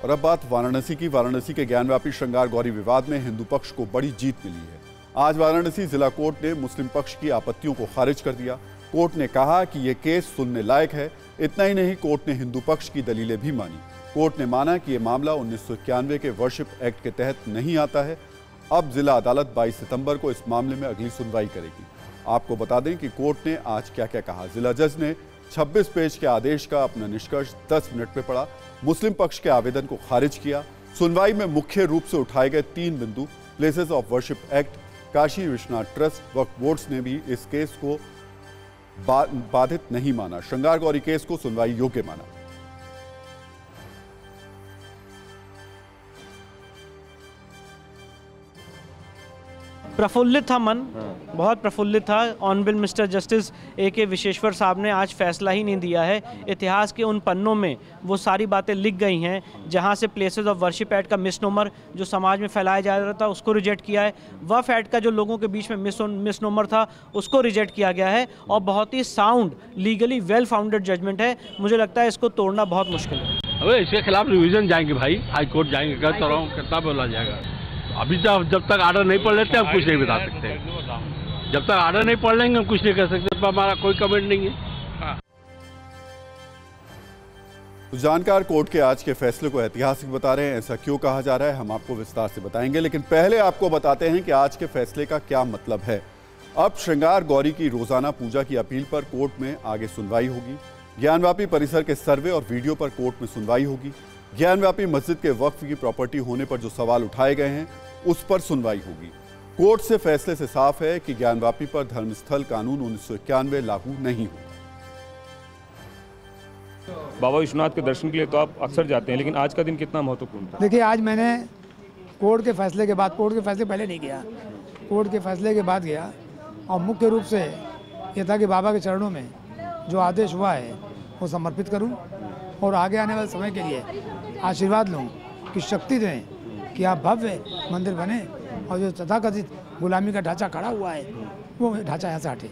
और अब बात वाराणसी की। वाराणसी के ज्ञानव्यापी श्रृंगार गौरी विवाद में हिंदू पक्ष को बड़ी जीत मिली है। आज वाराणसी जिला कोर्ट ने मुस्लिम पक्ष की आपत्तियों को खारिज कर दिया। कोर्ट ने कहा कि यह केस सुनने लायक है। इतना ही नहीं, कोर्ट ने हिंदू पक्ष की दलीलें भी मानी। कोर्ट ने माना कि यह मामला 1991 के वर्शिप एक्ट के तहत नहीं आता है। अब जिला अदालत 22 सितंबर को इस मामले में अगली सुनवाई करेगी। आपको बता दें कि कोर्ट ने आज क्या क्या कहा। जिला जज ने 26 पेज के आदेश का अपना निष्कर्ष 10 मिनट में पढ़ा। मुस्लिम पक्ष के आवेदन को खारिज किया। सुनवाई में मुख्य रूप से उठाए गए 3 बिंदु, places of worship act, Kashi Vishwanath trust, Waqf boards ने भी इस केस को बाधित नहीं माना। श्रृंगार गौरी केस को सुनवाई योग्य माना। प्रफुल्लित था मन, बहुत प्रफुल्लित था। Honourable mister justice A.K. Vishweshwar साहब ने आज फैसला ही नहीं दिया है। इतिहास के उन पन्नों में वो सारी बातें लिख गई हैं जहां से प्लेसेस ऑफ वर्शिप एक्ट का मिसनोमर जो समाज में फैलाया जा रहा था उसको रिजेक्ट किया है। वक्फ एक्ट का जो लोगों के बीच में मिसनोमर था उसको रिजेक्ट किया गया है और बहुत ही sound, legally well founded judgement है। मुझे लगता है इसको तोड़ना बहुत मुश्किल है। अरे इसके खिलाफ रिवीजन जाएंगे भाई, हाई कोर्ट जाएंगे। कहता रहा हूँ, कितना बोला जाएगा। अभी जब तक आर्डर नहीं पढ़ लेते हम कुछ नहीं बता सकते। जब तक आर्डर नहीं पढ़ लेंगे हम कुछ नहीं कर सकते। हमारा कोई कमेंट नहीं है। तो जानकार कोर्ट के आज के फैसले को ऐतिहासिक बता रहे हैं। ऐसा क्यों कहा जा रहा है हम आपको विस्तार से बताएंगे, लेकिन पहले आपको बताते हैं कि आज के फैसले का क्या मतलब है। अब श्रृंगार गौरी की रोजाना पूजा की अपील पर कोर्ट में आगे सुनवाई होगी। ज्ञानव्यापी परिसर के सर्वे और वीडियो पर कोर्ट में सुनवाई होगी। ज्ञानव्यापी मस्जिद के वक्फ की प्रॉपर्टी होने पर जो सवाल उठाए गए हैं उस पर सुनवाई होगी। कोर्ट से फैसले से साफ है कि ज्ञानव्यापी पर धर्मस्थल कानून 1991 लागू नहीं होगा। बाबा विश्वनाथ के दर्शन के लिए तो आप अक्सर जाते हैं, लेकिन आज का दिन कितना महत्वपूर्ण था? देखिए, आज मैंने कोर्ट के फैसले के बाद, कोर्ट के फैसले पहले नहीं गया, कोर्ट के फैसले के बाद गया और मुख्य रूप से ये था कि बाबा के चरणों में जो आदेश हुआ है वो समर्पित करूं और आगे आने वाले समय के लिए आशीर्वाद लूं कि शक्ति दें कि आप भव्य मंदिर बने और जो तथाकथित गुलामी का ढांचा खड़ा हुआ है वो ढांचा यहाँ से हटे।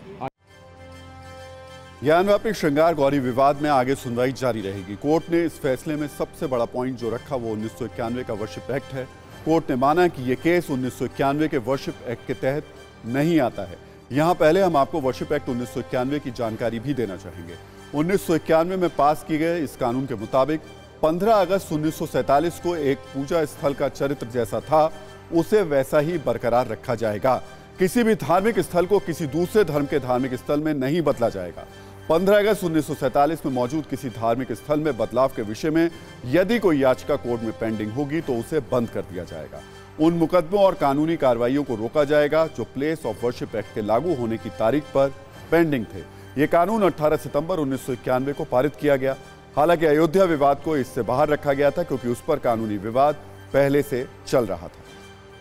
ज्ञानव्यापी श्रृंगार गौरी विवाद में आगे सुनवाई जारी रहेगी। कोर्ट ने इस फैसले में सबसे बड़ा पॉइंट जो रखा वो 1991 का वर्शिप एक्ट है। कोर्ट ने माना कि यह केस 1991 के वर्शिप एक्ट के तहत नहीं आता है। यहाँ पहले हम आपको वर्शिप एक्ट 1991 की जानकारी भी देना चाहेंगे। 1991 में पास किए गए इस कानून के मुताबिक 15 अगस्त 1947 को एक पूजा स्थल का चरित्र जैसा था उसे वैसा ही बरकरार रखा जाएगा। किसी भी धार्मिक स्थल को किसी दूसरे धर्म के धार्मिक स्थल में नहीं बदला जाएगा। 15 अगस्त 1947 में मौजूद किसी धार्मिक स्थल में बदलाव के विषय में यदि कोई याचिका कोर्ट में पेंडिंग होगी तो उसे बंद कर दिया जाएगा। उन मुकदमों और कानूनी कार्रवाइयों को रोका जाएगा जो प्लेस ऑफ वर्शिप एक्ट के लागू होने की तारीख पर पेंडिंग थे। ये कानून 18 सितंबर 1991 को पारित किया गया। हालांकि अयोध्या विवाद को इससे बाहर रखा गया था क्योंकि उस पर कानूनी विवाद पहले से चल रहा था।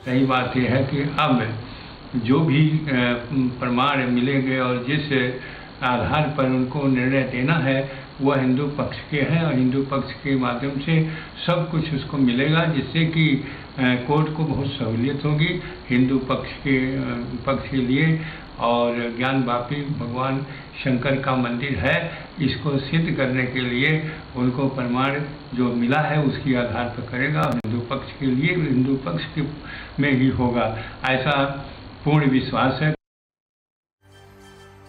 सही बात यह है कि अब जो भी प्रमाण मिलेंगे और जिस आधार पर उनको निर्णय देना है वह हिंदू पक्ष के हैं और हिंदू पक्ष के माध्यम से सब कुछ उसको मिलेगा, जिससे कि कोर्ट को बहुत सहूलियत होगी हिंदू पक्ष के लिए। और ज्ञानव्यापी भगवान शंकर का मंदिर है, इसको सिद्ध करने के लिए उनको प्रमाण जो मिला है उसके आधार पर करेगा और हिंदू पक्ष के लिए हिंदू पक्ष के में ही होगा, ऐसा पूर्ण विश्वास है।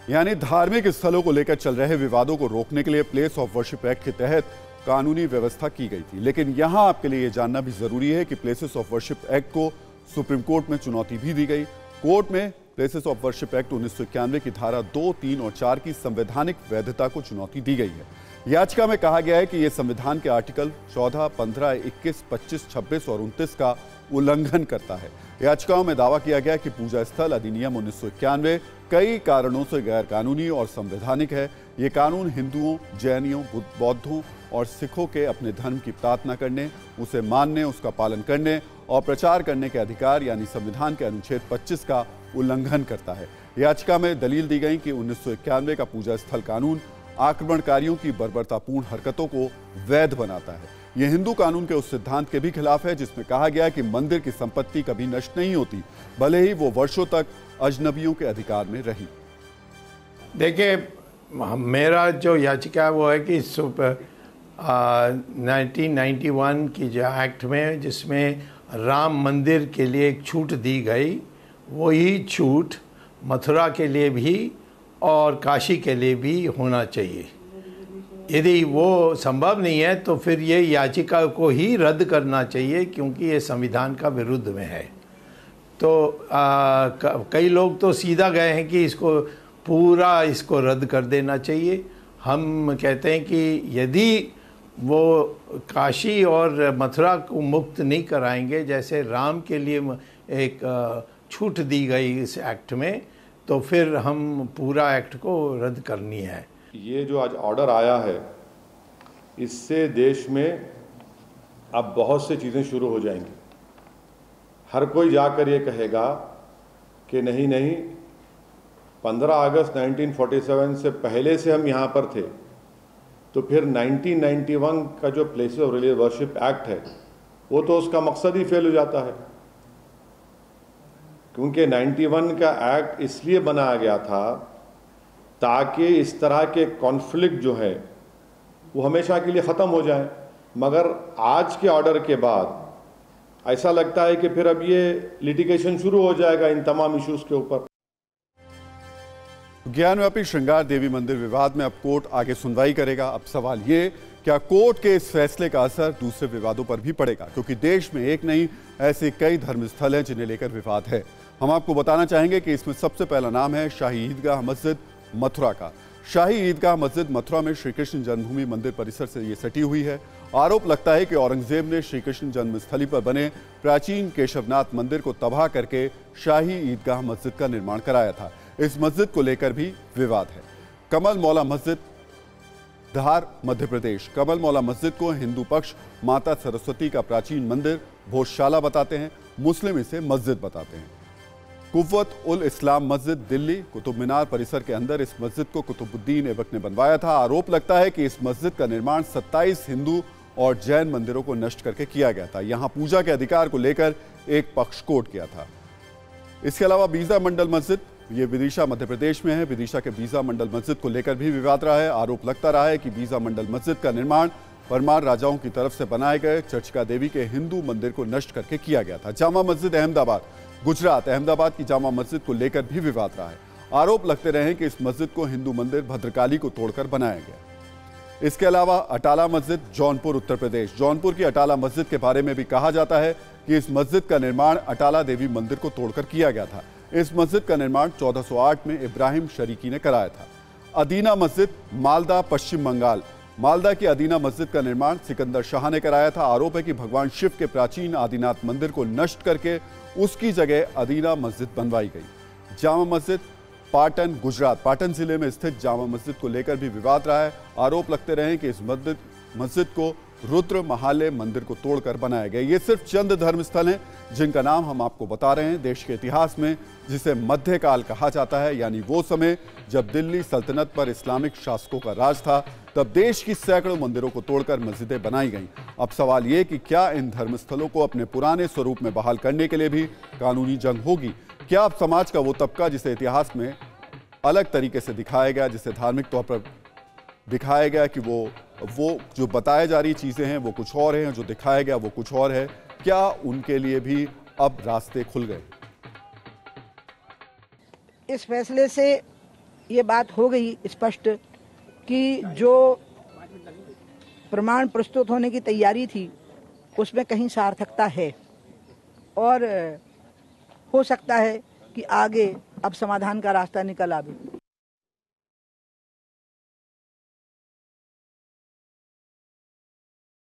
यानी धार्मिक स्थलों को लेकर चल रहे विवादों को रोकने के लिए प्लेस ऑफ वर्शिप एक्ट के तहत कानूनी व्यवस्था की गई थी। लेकिन यहां आपके लिए यह जानना भी जरूरी है कि प्लेसेस ऑफ वर्शिप एक्ट को सुप्रीम कोर्ट में चुनौती भी दी गई। कोर्ट में प्लेसेस ऑफ वर्शिप एक्ट 1991 की धारा 2, 3 और 4 की संवैधानिक वैधता को चुनौती दी गई है। याचिका में कहा गया है कि यह संविधान के आर्टिकल 14, 15, 21, 25, 26 और 29 का उल्लंघन करता है। याचिकाओं में दावा किया गया कि पूजा स्थल अधिनियम 1991 कई कारणों से गैर कानूनी और संवैधानिक है। ये कानून हिंदुओं, जैनियों, बौद्धों और सिखों के अपने धर्म की प्रार्थना करने, उसे मानने, उसका पालन करने और प्रचार करने के अधिकार यानी संविधान के अनुच्छेद 25 का उल्लंघन करता है। याचिका में दलील दी गई कि 1991 का पूजा स्थल कानून आक्रमणकारियों की बर्बरतापूर्ण हरकतों को वैध बनाता है। यह हिंदू कानून के उस सिद्धांत के भी खिलाफ है जिसमें कहा गया कि मंदिर की संपत्ति कभी नष्ट नहीं होती, भले ही वो वर्षों तक अजनबियों के अधिकार में रही। देखिए, मेरा जो याचिका है वो है कि 1991 की जो एक्ट में जिसमें राम मंदिर के लिए एक छूट दी गई, वही छूट मथुरा के लिए भी और काशी के लिए भी होना चाहिए। यदि वो संभव नहीं है तो फिर ये याचिका को ही रद्द करना चाहिए, क्योंकि ये संविधान का विरुद्ध में है। तो कई लोग तो सीधा गए हैं कि इसको रद्द कर देना चाहिए। हम कहते हैं कि यदि वो काशी और मथुरा को मुक्त नहीं कराएंगे, जैसे राम के लिए एक छूट दी गई इस एक्ट में, तो फिर हम पूरा एक्ट को रद्द करनी है। ये जो आज ऑर्डर आया है, इससे देश में अब बहुत सी चीज़ें शुरू हो जाएंगी। हर कोई जाकर ये कहेगा कि नहीं 15 अगस्त 1947 से पहले से हम यहाँ पर थे, तो फिर 1991 का जो places of religious worship act है, वो तो उसका मकसद ही फेल हो जाता है। क्योंकि 91 का एक्ट इसलिए बनाया गया था ताकि इस तरह के कॉन्फ्लिक्ट जो है वो हमेशा के लिए ख़त्म हो जाए। मगर आज के ऑर्डर के बाद ऐसा लगता है कि फिर अब ये लिटिगेशन शुरू हो जाएगा इन तमाम इश्यूज़ के ऊपर। ज्ञानव्यापी श्रृंगार देवी मंदिर विवाद में अब कोर्ट आगे सुनवाई करेगा। अब सवाल ये, क्या कोर्ट के इस फैसले का असर दूसरे विवादों पर भी पड़ेगा? क्योंकि देश में एक नहीं, ऐसे कई धर्मस्थल हैं जिन्हें लेकर विवाद है। हम आपको बताना चाहेंगे कि इसमें सबसे पहला नाम है शाही ईदगाह मस्जिद मथुरा का। शाही ईदगाह मस्जिद मथुरा में श्री कृष्ण जन्मभूमि मंदिर परिसर से ये सटी हुई है। आरोप लगता है कि औरंगजेब ने श्री कृष्ण जन्मस्थली पर बने प्राचीन केशवनाथ मंदिर को तबाह करके शाही ईदगाह मस्जिद का निर्माण कराया था। इस मस्जिद को लेकर भी विवाद है। कमल मौला मस्जिद, धार, मध्य प्रदेश। कमल मौला मस्जिद को हिंदू पक्ष माता सरस्वती का प्राचीन मंदिर भोजशाला बताते हैं, मुस्लिम इसे मस्जिद बताते हैं। कुव्वत उल इस्लाम मस्जिद दिल्ली, कुतुब मीनार परिसर के अंदर इस मस्जिद को कुतुबुद्दीन ऐबक ने बनवाया था। आरोप लगता है कि इस मस्जिद का निर्माण 27 हिंदू और जैन मंदिरों को नष्ट करके किया गया था। यहां पूजा के अधिकार को लेकर एक पक्ष कोर्ट किया था। इसके अलावा बीजा मंडल मस्जिद, ये विदिशा मध्य प्रदेश में है। विदिशा के बीजा मंडल मस्जिद को लेकर भी विवाद रहा है। आरोप लगता रहा है कि बीजा मंडल मस्जिद का निर्माण परमार राजाओं की तरफ से बनाए गए चर्चिका देवी के हिंदू मंदिर को नष्ट करके किया गया था। जामा मस्जिद अहमदाबाद, गुजरात। अहमदाबाद की जामा मस्जिद को लेकर भी विवाद रहा है। आरोप लगते रहे कि इस मस्जिद को हिंदू मंदिर भद्रकाली को तोड़कर बनाया गया। इसके अलावा अटाला मस्जिद, जौनपुर, उत्तर प्रदेश। जौनपुर की अटाला मस्जिद के बारे में भी कहा जाता है कि इस मस्जिद का निर्माण अटाला देवी मंदिर को तोड़कर किया गया था। इस मस्जिद का निर्माण 1408 में इब्राहिम शरीकी ने कराया था। अदीना मस्जिद, मालदा, पश्चिम बंगाल। मालदा की अदीना मस्जिद का निर्माण सिकंदर शाह ने कराया था। आरोप है कि भगवान शिव के प्राचीन आदिनाथ मंदिर को नष्ट करके उसकी जगह अदीना मस्जिद बनवाई गई। जामा मस्जिद, पाटन, गुजरात। पाटन जिले में स्थित जामा मस्जिद को लेकर भी विवाद रहा है। आरोप लगते रहे कि इस मस्जिद को रुद्र महालय मंदिर को तोड़कर बनाया गया। ये सिर्फ चंद धर्मस्थल हैं जिनका नाम हम आपको बता रहे हैं। देश के इतिहास में जिसे मध्यकाल कहा जाता है, यानी वो समय जब दिल्ली सल्तनत पर इस्लामिक शासकों का राज था, तब देश की सैकड़ों मंदिरों को तोड़कर मस्जिदें बनाई गईं। अब सवाल ये कि क्या इन धर्मस्थलों को अपने पुराने स्वरूप में बहाल करने के लिए भी कानूनी जंग होगी? क्या अब समाज का वो तबका जिसे इतिहास में अलग तरीके से दिखाया गया, जिसे धार्मिक तौर पर दिखाया गया कि वो जो बताए जा रही चीजें हैं वो कुछ और हैं, जो दिखाया गया वो कुछ और है, क्या उनके लिए भी अब रास्ते खुल गए? इस फैसले से ये बात हो गई स्पष्ट कि जो प्रमाण प्रस्तुत होने की तैयारी थी उसमें कहीं सार्थकता है और हो सकता है कि आगे अब समाधान का रास्ता निकल आवे।